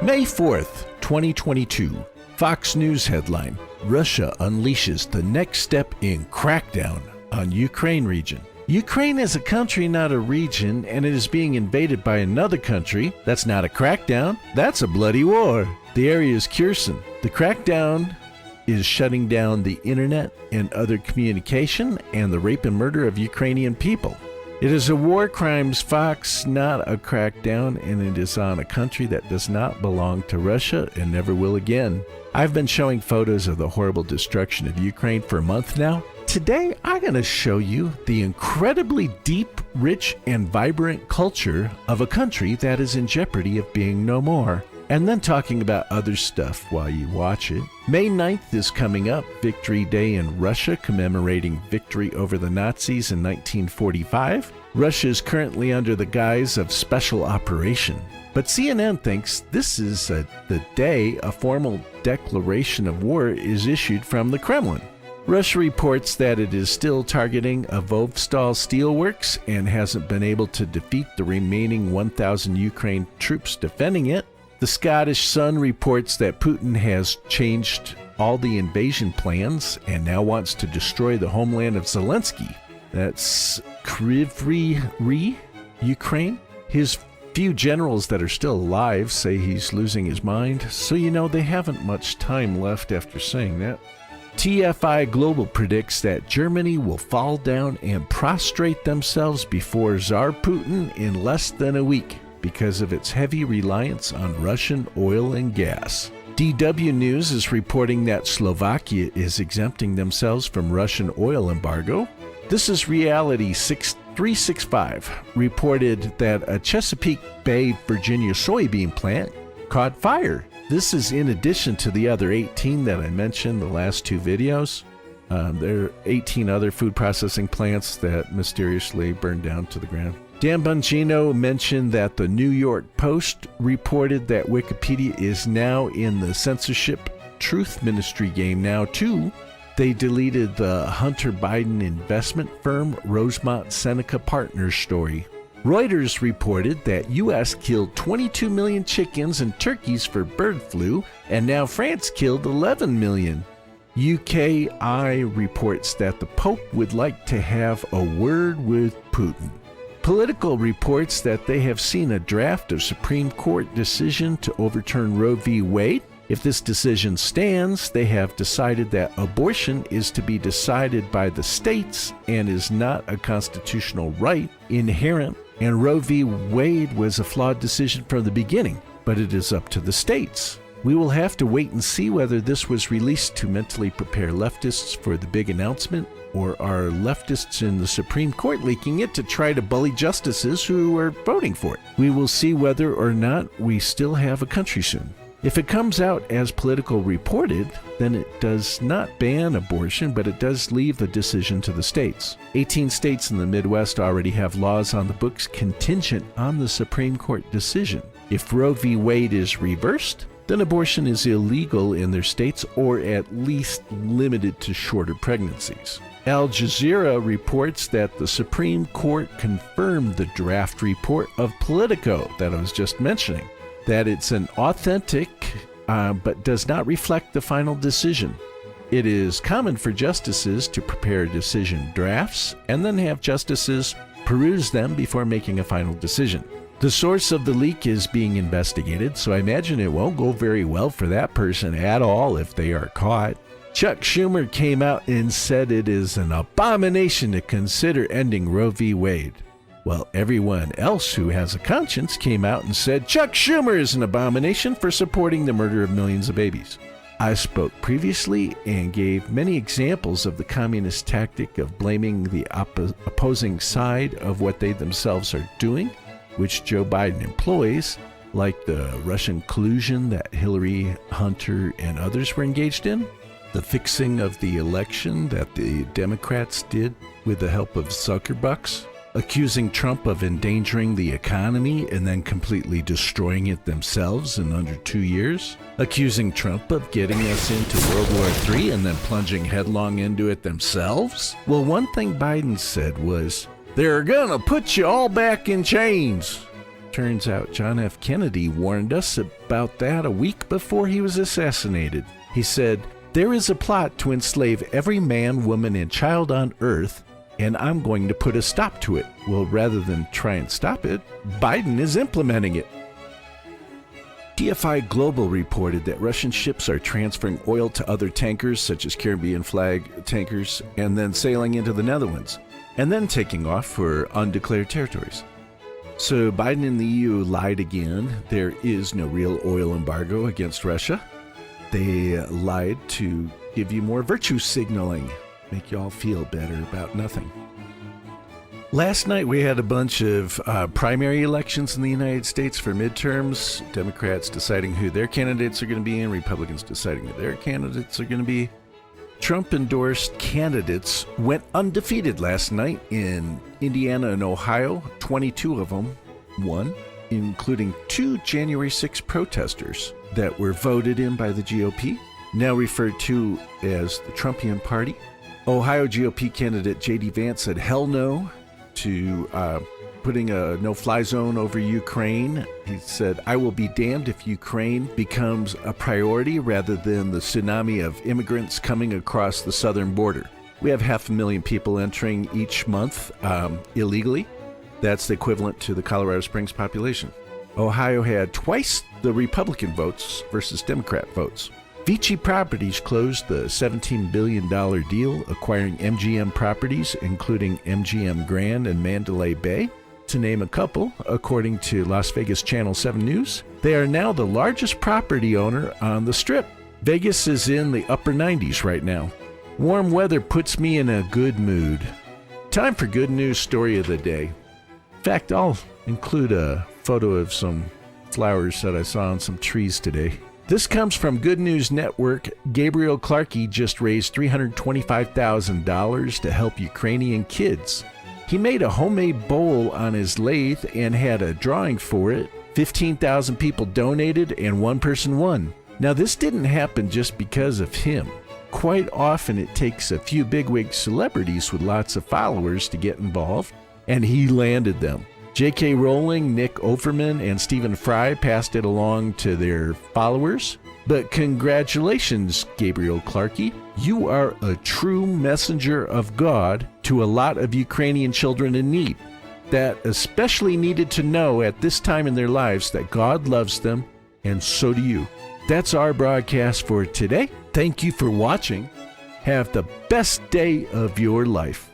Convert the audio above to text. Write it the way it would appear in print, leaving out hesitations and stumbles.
May 4th, 2022. Fox News headline: Russia unleashes the next step in crackdown on Ukraine region. Ukraine is a country, not a region, and it is being invaded by another country. That's not a crackdown, that's a bloody war. The area is Kherson. The crackdown is shutting down the internet and other communication and the rape and murder of Ukrainian people. It is a war crimes Fox, not a crackdown, and it is on a country that does not belong to Russia and never will again. I've been showing photos of the horrible destruction of Ukraine for a month now. Today, I'm going to show you the incredibly deep, rich, and vibrant culture of a country that is in jeopardy of being no more. And then talking about other stuff while you watch it. May 9th is coming up, Victory Day in Russia, commemorating victory over the Nazis in 1945. Russia is currently under the guise of special operation. But CNN thinks this is the day a formal declaration of war is issued from the Kremlin. Russia reports that it is still targeting Azovstal steelworks and hasn't been able to defeat the remaining 1,000 Ukraine troops defending it. The Scottish Sun reports that Putin has changed all the invasion plans and now wants to destroy the homeland of Zelensky. That's Kryvyi, Ukraine. His few generals that are still alive say he's losing his mind, so you know they haven't much time left after saying that. TFI Global predicts that Germany will fall down and prostrate themselves before Tsar Putin in less than a week because of its heavy reliance on Russian oil and gas. DW News is reporting that Slovakia is exempting themselves from Russian oil embargo. This is Reality 365 reported that a Chesapeake Bay, Virginia soybean plant caught fire. This is in addition to the other 18 that I mentioned in the last two videos. There are 18 other food processing plants that mysteriously burned down to the ground. Dan Bongino mentioned that the New York Post reported that Wikipedia is now in the censorship truth ministry game now too. They deleted the Hunter Biden investment firm Rosemont Seneca Partners story. Reuters reported that U.S. killed 22 million chickens and turkeys for bird flu, and now France killed 11 million. UKI reports that the Pope would like to have a word with Putin. Politico reports that they have seen a draft of Supreme Court decision to overturn Roe v. Wade. If this decision stands, they have decided that abortion is to be decided by the states and is not a constitutional right inherent, and Roe v. Wade was a flawed decision from the beginning, but it is up to the states. We will have to wait and see whether this was released to mentally prepare leftists for the big announcement, or are leftists in the Supreme Court leaking it to try to bully justices who are voting for it. We will see whether or not we still have a country soon. If it comes out as Politico reported, then it does not ban abortion, but it does leave the decision to the states. 18 states in the Midwest already have laws on the books contingent on the Supreme Court decision. If Roe v. Wade is reversed, then abortion is illegal in their states, or at least limited to shorter pregnancies. Al Jazeera reports that the Supreme Court confirmed the draft report of Politico that I was just mentioning, that it's an authentic but does not reflect the final decision. It is common for justices to prepare decision drafts and then have justices peruse them before making a final decision. The source of the leak is being investigated, so I imagine it won't go very well for that person at all if they are caught. Chuck Schumer came out and said it is an abomination to consider ending Roe v. Wade. Well, everyone else who has a conscience came out and said Chuck Schumer is an abomination for supporting the murder of millions of babies. I spoke previously and gave many examples of the communist tactic of blaming the opposing side of what they themselves are doing, which Joe Biden employs, like the Russian collusion that Hillary, Hunter, and others were engaged in, the fixing of the election that the Democrats did with the help of Zuckerbucks, accusing Trump of endangering the economy and then completely destroying it themselves in under 2 years, accusing Trump of getting us into World War III and then plunging headlong into it themselves. Well, one thing Biden said was, "They're gonna put you all back in chains." Turns out John F. Kennedy warned us about that a week before he was assassinated. He said, "There is a plot to enslave every man, woman, and child on Earth, and I'm going to put a stop to it." Well, rather than try and stop it, Biden is implementing it. TFI Global reported that Russian ships are transferring oil to other tankers, such as Caribbean flag tankers, and then sailing into the Netherlands, and then taking off for undeclared territories. So Biden and the EU lied again. There is no real oil embargo against Russia. They lied to give you more virtue signaling, make you all feel better about nothing. Last night we had a bunch of primary elections in the United States for midterms. Democrats deciding who their candidates are going to be and Republicans deciding who their candidates are going to be. Trump-endorsed candidates went undefeated last night in Indiana and Ohio. 22 of them won, including 2 January 6 protesters that were voted in by the GOP, now referred to as the Trumpian Party. Ohio GOP candidate J.D. Vance said hell no to putting a no-fly zone over Ukraine. He said, "I will be damned if Ukraine becomes a priority rather than the tsunami of immigrants coming across the southern border. We have 500,000 people entering each month illegally. That's the equivalent to the Colorado Springs population." Ohio had twice the Republican votes versus Democrat votes. Vici Properties closed the $17 billion deal acquiring MGM properties, including MGM Grand and Mandalay Bay, to name a couple, according to Las Vegas Channel 7 News. They are now the largest property owner on the Strip. Vegas is in the upper 90s right now. Warm weather puts me in a good mood. Time for good news story of the day. In fact, I'll include a photo of some flowers that I saw on some trees today. This comes from Good News Network. Gabriel Clarkey just raised $325,000 to help Ukrainian kids. He made a homemade bowl on his lathe and had a drawing for it. 15,000 people donated and one person won. Now, this didn't happen just because of him. Quite often it takes a few bigwig celebrities with lots of followers to get involved, and he landed them. J.K. Rowling, Nick Offerman, and Stephen Fry passed it along to their followers. But congratulations, Gabriel Clarkey. You are a true messenger of God to a lot of Ukrainian children in need that especially needed to know at this time in their lives that God loves them, and so do you. That's our broadcast for today. Thank you for watching. Have the best day of your life.